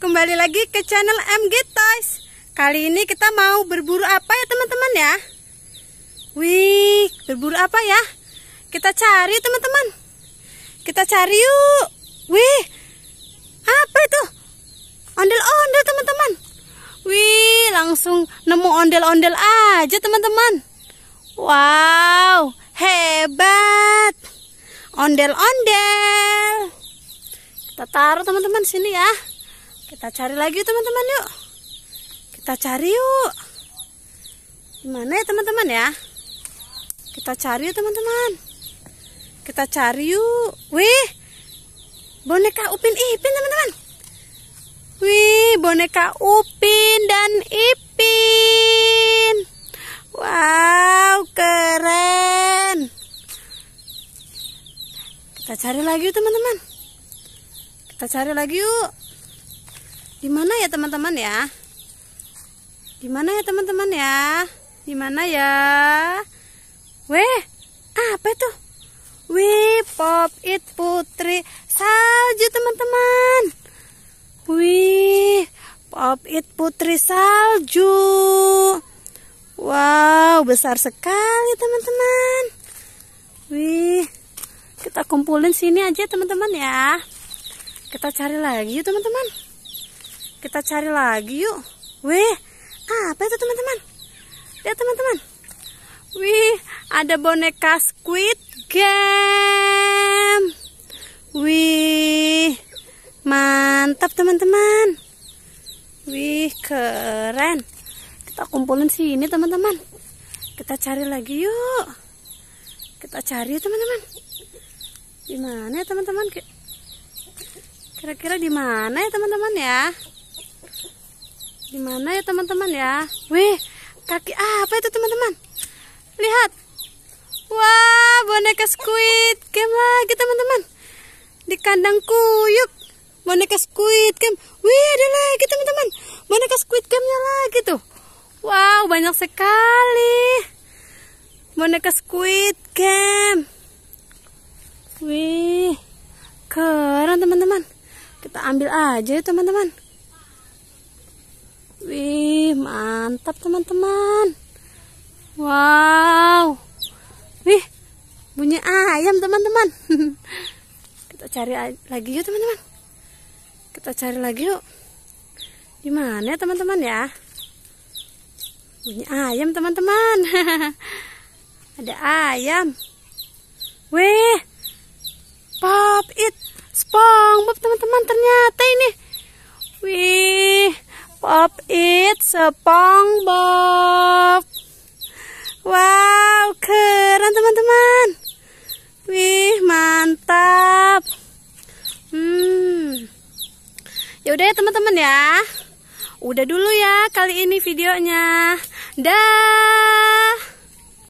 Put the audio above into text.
kembali lagi ke channel MG Toys. Kali ini kita mau berburu apa ya teman-teman ya? Wih, berburu apa ya? Kita cari teman-teman. Kita cari yuk. Wih, apa itu? Ondel-ondel teman-teman. Wih, langsung nemu ondel-ondel aja teman-teman. Wow, hebat. Ondel-ondel. Kita taruh teman-teman sini ya. Kita cari lagi teman-teman yuk. Kita cari yuk. Gimana ya teman-teman ya? Kita cari yuk teman-teman. Kita cari yuk. Wih, boneka Upin Ipin teman-teman. Wih, boneka Upin dan Ipin. Wow, keren. Kita cari lagi yuk teman-teman. Kita cari lagi yuk. Di mana ya teman-teman ya? Di mana ya teman-teman ya? Di mana ya? Weh, apa itu? Wih, Pop It Putri Salju teman-teman. Wih, Pop It Putri Salju. Wow, besar sekali teman-teman. Wih, kita kumpulin sini aja teman-teman ya. Kita cari lagi yuk teman-teman. Kita cari lagi yuk. Wih, apa itu teman-teman? Lihat teman-teman. Wih, ada boneka Squid Game. Wih, mantap teman-teman. Wih, keren. Kita kumpulin sini teman-teman. Kita cari lagi yuk. Kita cari teman-teman. Di mana ya teman-teman? Kira-kira di mana ya teman-teman ya? Di mana ya teman-teman ya? Wih, kaki apa itu teman-teman? Lihat. Wah, boneka Squid Game lagi teman-teman. Di kandang kuyuk. Boneka Squid Game. Wih, ada lagi teman-teman. Boneka Squid Game-nya lagi tuh. Wow, banyak sekali. Boneka Squid Game. Wih, keren teman-teman. Kita ambil aja ya teman-teman. Wih, mantap teman-teman. Wow. Wih, bunyi ayam teman-teman. Kita cari lagi yuk teman-teman. Kita cari lagi yuk. Di mana ya teman-teman ya? Bunyi ayam teman-teman. Ada ayam. Wih, Pop It SpongeBob teman-teman, ternyata ini. Wih, Pop It SpongeBob. Wow, keren teman-teman. Wih, mantap. Yaudah ya teman-teman ya. Udah dulu ya kali ini videonya. Dah.